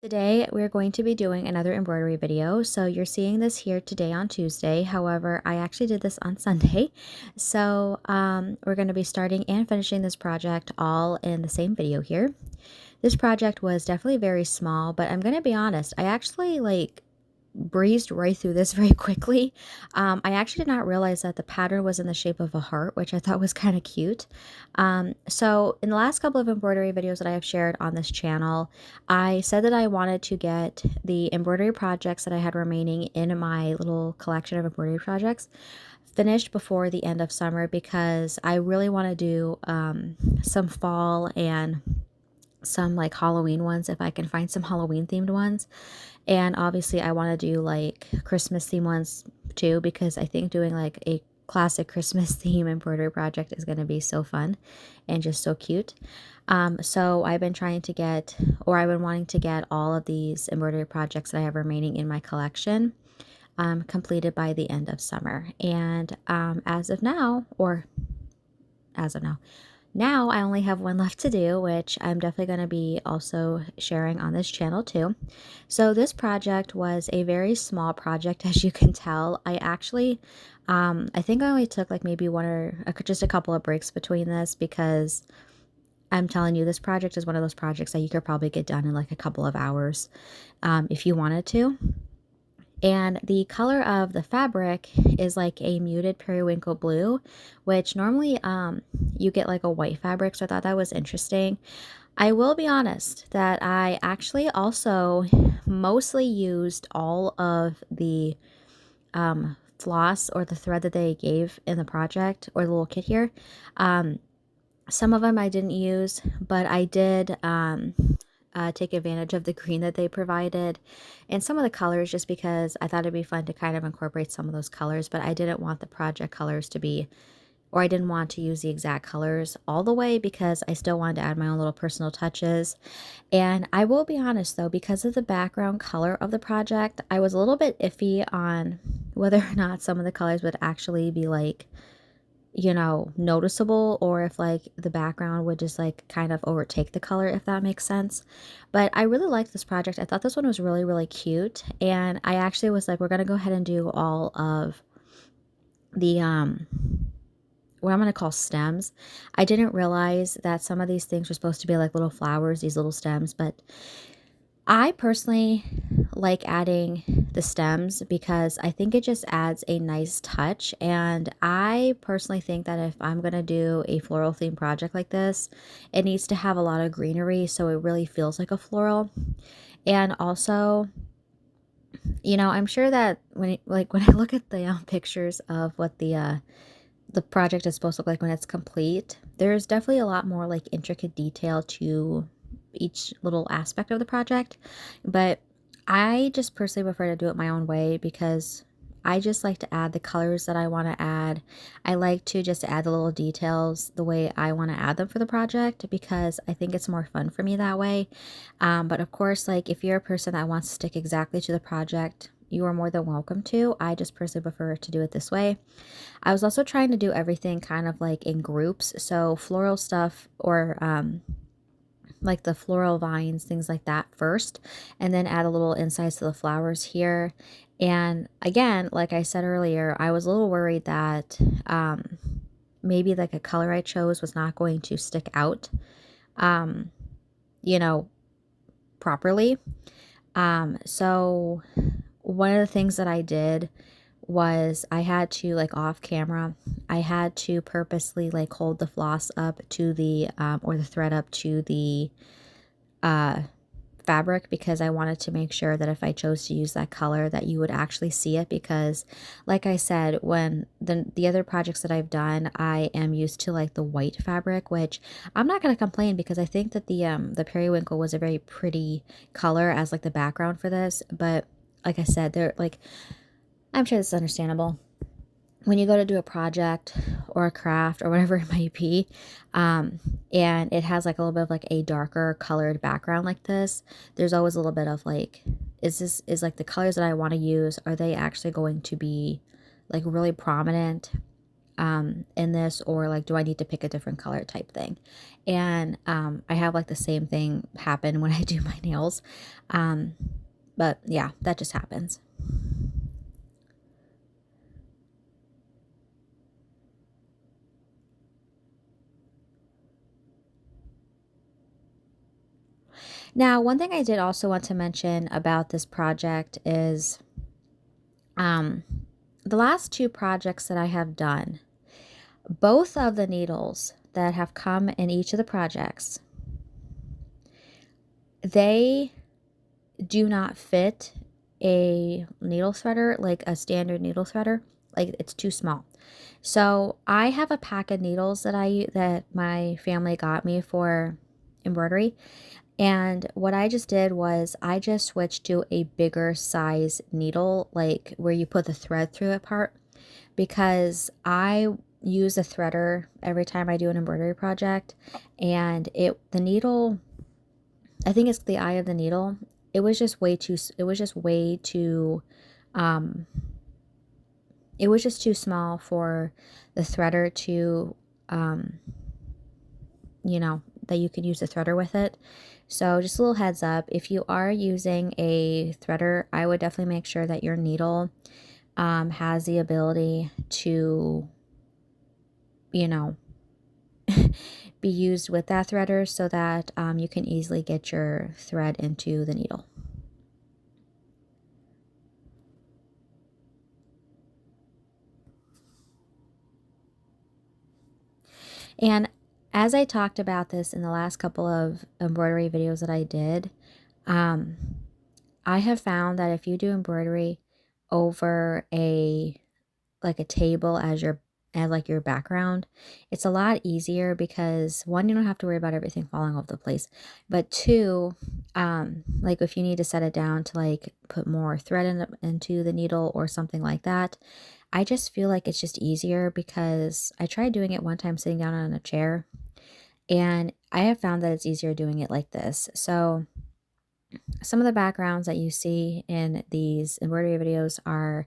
Today, we're going to be doing another embroidery video. So you're seeing this here today on Tuesday. However, I actually did this on Sunday. So we're going to be starting and finishing this project all in the same video here. This project was definitely very small, but I'm going to be honest, I actually breezed right through this very quickly. I actually did not realize that the pattern was in the shape of a heart, which I thought was kind of cute. So in the last couple of embroidery videos that I have shared on this channel, I said that I wanted to get the embroidery projects that I had remaining in my little collection of embroidery projects finished before the end of summer because I really want to do some fall and some like Halloween ones if I can find some Halloween themed ones. And obviously I want to do like Christmas theme ones too because I think doing like a classic Christmas theme embroidery project is going to be so fun and just so cute. So I've been trying to get, or I've been wanting to get all of these embroidery projects that I have remaining in my collection completed by the end of summer. And as of now, now I only have one left to do, which I'm definitely going to be also sharing on this channel too. So this project was a very small project, as you can tell. I actually, I think I only took like maybe one or just a couple of breaks between this because I'm telling you, this project is one of those projects that you could probably get done in like a couple of hours if you wanted to. And the color of the fabric is like a muted periwinkle blue, which normally you get like a white fabric. So I thought that was interesting. I will be honest that I actually also mostly used all of the floss or the thread that they gave in the project or the little kit here. Some of them I didn't use, but I did take advantage of the green that they provided and some of the colors just because I thought it'd be fun to kind of incorporate some of those colors, but I didn't want the project colors to be, or I didn't want to use the exact colors all the way because I still wanted to add my own little personal touches. And I will be honest though, because of the background color of the project, I was a little bit iffy on whether or not some of the colors would actually be like, noticeable, or if like the background would just like kind of overtake the color, if that makes sense. But I really liked this project. I thought this one was really, really cute. And I actually was like, we're going to go ahead and do all of the, what I'm going to call stems. I didn't realize that some of these things were supposed to be like little flowers, these little stems, but I personally like adding the stems because I think it just adds a nice touch. And I personally think that if I'm going to do a floral theme project like this, it needs to have a lot of greenery so it really feels like a floral. And also, I'm sure that when I look at the pictures of what the project is supposed to look like when it's complete, there's definitely a lot more like intricate detail to each little aspect of the project. But I just personally prefer to do it my own way because I just like to add the colors that I want to add. I like to just add the little details the way I want to add them for the project because I think it's more fun for me that way. But of course, like if you're a person that wants to stick exactly to the project, you are more than welcome to. I just personally prefer to do it this way. I was also trying to do everything kind of like in groups. So floral stuff or like the floral vines, things like that first, and then add a little insides to the flowers here. And again, like I said earlier, I was a little worried that maybe like a color I chose was not going to stick out, um, you know, properly. So one of the things that I did was I had to like off camera, I had to purposely like hold the floss up to the or the thread up to the uh fabric because I wanted to make sure that if I chose to use that color that you would actually see it because like I said, when the other projects that I've done, I am used to like the white fabric, which I'm not going to complain because I think that the periwinkle was a very pretty color as like the background for this. But like I said, they're like, I'm sure this is understandable. When you go to do a project or a craft or whatever it might be, and it has like a little bit of like a darker colored background like this, there's always a little bit of like, is like the colors that I want to use, are they actually going to be like really prominent in this, or like, do I need to pick a different color type thing? And I have like the same thing happen when I do my nails. Um, but yeah, that just happens. Now, one thing I did also want to mention about this project is um, the last two projects that I have done, both of the needles that have come in each of the projects, they do not fit a needle threader, like a standard needle threader. Like, it's too small. So I have a pack of needles that my family got me for embroidery. And what I just did was I just switched to a bigger size needle, like where you put the thread through it part, because I use a threader every time I do an embroidery project, and the needle, I think it's the eye of the needle. It was just way too um it was just too small for the threader to um that you could use a threader with it. So just a little heads up, if you are using a threader, I would definitely make sure that your needle has the ability to, you know, be used with that threader, so that you can easily get your thread into the needle. And as I talked about this in the last couple of embroidery videos that I did, um, I have found that if you do embroidery over a table as like your background, it's a lot easier, because one, you don't have to worry about everything falling over the place, but two, like if you need to set it down to like put more thread into the needle or something like that, I just feel like it's just easier, because I tried doing it one time sitting down on a chair, and I have found that it's easier doing it like this. So some of the backgrounds that you see in these embroidery videos are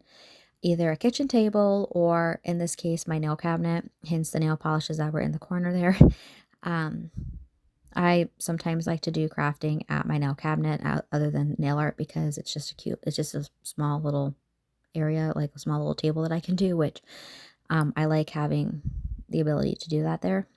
either a kitchen table, or in this case, my nail cabinet, hence the nail polishes that were in the corner there. Um, I sometimes like to do crafting at my nail cabinet other than nail art, because it's just a small little area, like a small little table that I can do, which I like having the ability to do that there.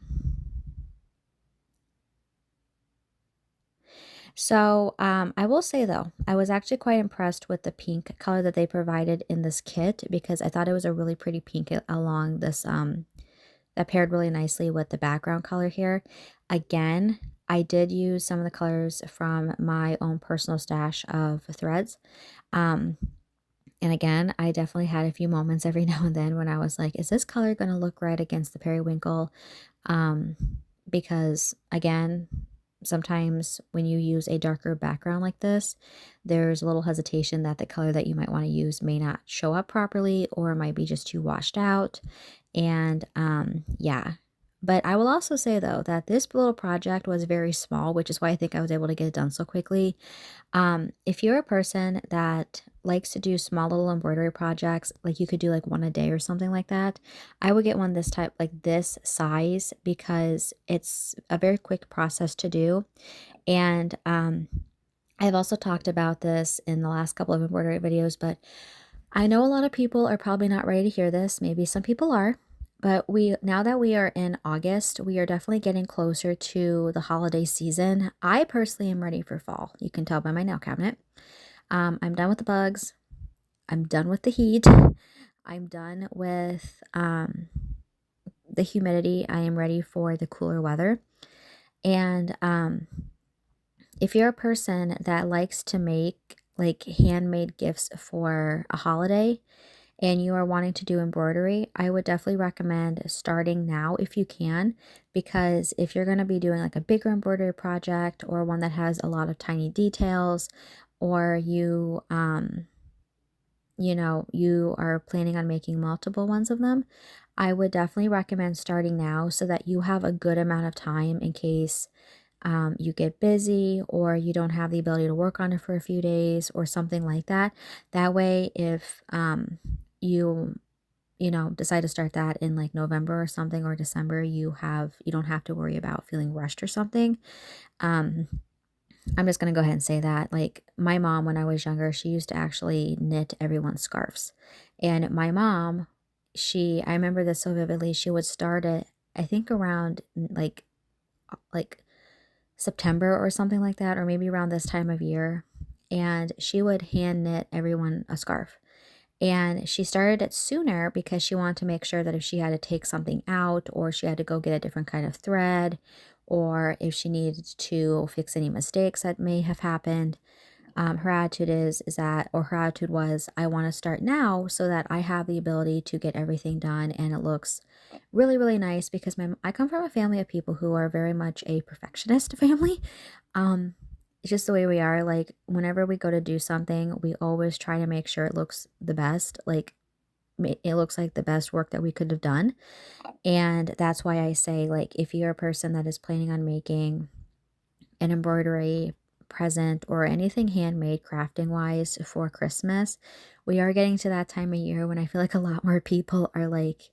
So, I will say though, I was actually quite impressed with the pink color that they provided in this kit, because I thought it was a really pretty pink along this, that paired really nicely with the background color here. Again, I did use some of the colors from my own personal stash of threads. Um, and again, I definitely had a few moments every now and then when I was like, is this color going to look right against the periwinkle? Um, because again, sometimes when you use a darker background like this, there's a little hesitation that the color that you might want to use may not show up properly, or might be just too washed out. And yeah. But I will also say though that this little project was very small, which is why I think I was able to get it done so quickly. If you're a person that likes to do small little embroidery projects, like you could do like one a day or something like that, I would get one this type, like this size, because it's a very quick process to do. And I've also talked about this in the last couple of embroidery videos, but I know a lot of people are probably not ready to hear this. Maybe some people are. But now that we are in August, we are definitely getting closer to the holiday season. I personally am ready for fall. You can tell by my nail cabinet. I'm done with the bugs. I'm done with the heat. I'm done with the humidity. I am ready for the cooler weather. And if you're a person that likes to make like handmade gifts for a holiday, and you are wanting to do embroidery, I would definitely recommend starting now if you can, because if you're going to be doing like a bigger embroidery project, or one that has a lot of tiny details, or you are planning on making multiple ones of them, I would definitely recommend starting now, so that you have a good amount of time in case you get busy, or you don't have the ability to work on it for a few days or something like that. That way, if you decide to start that in like November or something or December, you don't have to worry about feeling rushed or something. Um, I'm just gonna go ahead and say that. Like my mom, when I was younger, she used to actually knit everyone's scarves. And my mom, I remember this so vividly, she would start it, I think around like September or something like that, or maybe around this time of year. And she would hand knit everyone a scarf. And she started it sooner because she wanted to make sure that if she had to take something out or she had to go get a different kind of thread or if she needed to fix any mistakes that may have happened, her attitude is that, or her attitude was, I want to start now so that I have the ability to get everything done and it looks really, really nice because I come from a family of people who are very much a perfectionist family. Um, it's just the way we are. Like, whenever we go to do something, we always try to make sure it looks the best. Like, it looks like the best work that we could have done. And that's why I say, like, if you're a person that is planning on making an embroidery present or anything handmade crafting wise for Christmas, we are getting to that time of year when I feel like a lot more people are like,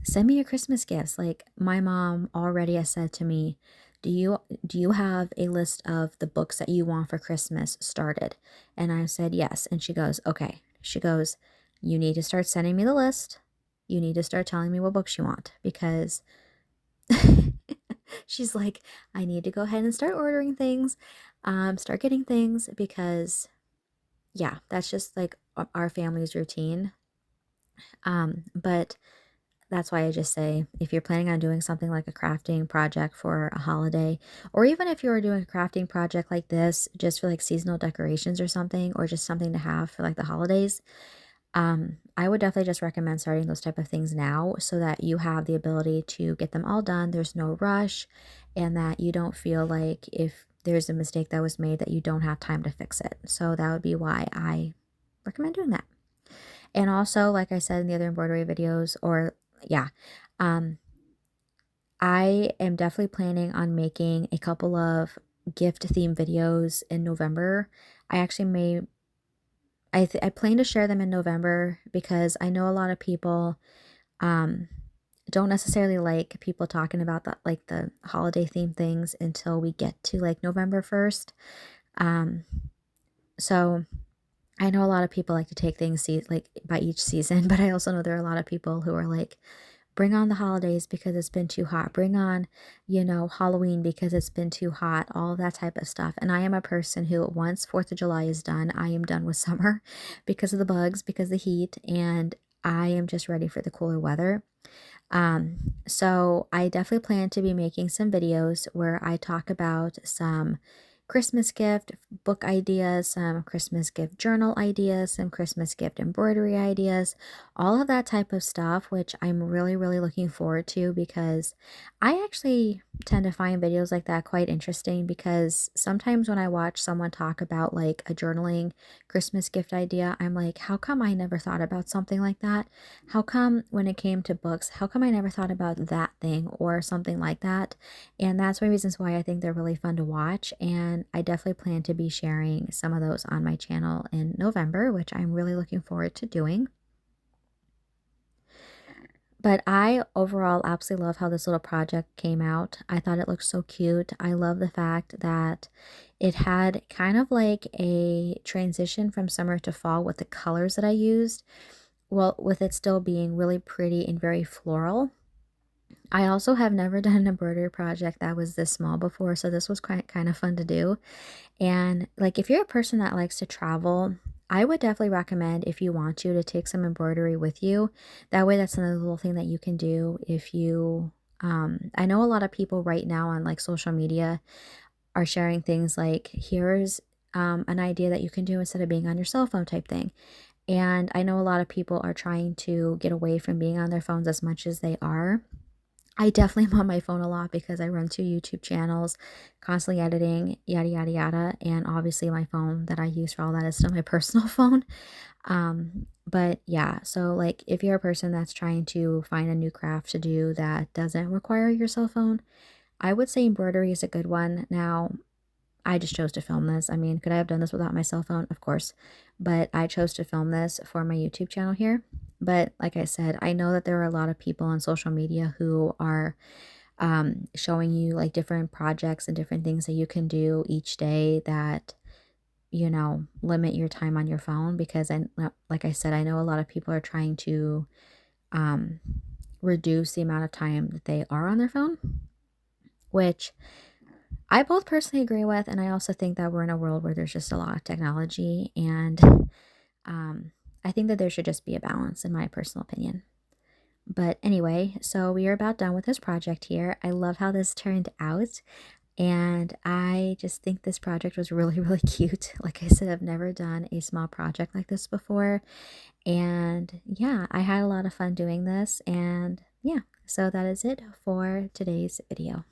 send me your Christmas gifts. Like my mom already has said to me, do you have a list of the books that you want for Christmas started? And I said yes. And she goes, okay. She goes, you need to start sending me the list. You need to start telling me what books you want because she's like, I need to go ahead and start ordering things, start getting things because, yeah, that's just like our family's routine. But that's why I just say if you're planning on doing something like a crafting project for a holiday, or even if you were doing a crafting project like this just for like seasonal decorations or something, or just something to have for like the holidays, I would definitely just recommend starting those type of things now so that you have the ability to get them all done. There's no rush, and that you don't feel like if there's a mistake that was made that you don't have time to fix it. So that would be why I recommend doing that. And also, like I said in the other embroidery videos, or yeah, um, I am definitely planning on making a couple of gift theme videos in November. I actually may I plan to share them in November because I know a lot of people um don't necessarily like people talking about the holiday theme things until we get to like November 1st. Um so I know a lot of people like to take things like by each season, but I also know there are a lot of people who are like, bring on the holidays because it's been too hot. Bring on, Halloween because it's been too hot, all of that type of stuff. And I am a person who, once 4th of July is done, I am done with summer because of the bugs, because of the heat, and I am just ready for the cooler weather. So I definitely plan to be making some videos where I talk about some Christmas gift book ideas, some Christmas gift journal ideas, some Christmas gift embroidery ideas, all of that type of stuff, which I'm really, really looking forward to because I actually tend to find videos like that quite interesting because sometimes when I watch someone talk about like a journaling Christmas gift idea, I'm like, how come I never thought about something like that? How come when it came to books, how come I never thought about that thing or something like that? And that's one of the reasons why I think they're really fun to watch. And I definitely plan to be sharing some of those on my channel in November, which I'm really looking forward to doing. But I overall absolutely love how this little project came out. I thought it looked so cute. I love the fact that it had kind of like a transition from summer to fall with the colors that I used. Well, with it still being really pretty and very floral. I also have never done an embroidery project that was this small before, so this was quite kind of fun to do. And like if you're a person that likes to travel, I would definitely recommend if you want to take some embroidery with you. That way that's another little thing that you can do if you I know a lot of people right now on like social media are sharing things like here's an idea that you can do instead of being on your cell phone type thing. And I know a lot of people are trying to get away from being on their phones as much as they are. I definitely am on my phone a lot because I run 2 YouTube channels, constantly editing, yada, yada, yada. And obviously, my phone that I use for all that is still my personal phone. But yeah, so like if you're a person that's trying to find a new craft to do that doesn't require your cell phone, I would say embroidery is a good one. Now, I just chose to film this. I mean, could I have done this without my cell phone? Of course. But I chose to film this for my YouTube channel here But like I said, I know that there are a lot of people on social media who are showing you like different projects and different things that you can do each day that, limit your time on your phone because like I said, I know a lot of people are trying to um, reduce the amount of time that they are on their phone, which I both personally agree with. And I also think that we're in a world where there's just a lot of technology. And um, I think that there should just be a balance, in my personal opinion. But anyway, so we are about done with this project here. I love how this turned out. And I just think this project was really, really cute. Like I said, I've never done a small project like this before. And yeah, I had a lot of fun doing this. And yeah, so that is it for today's video.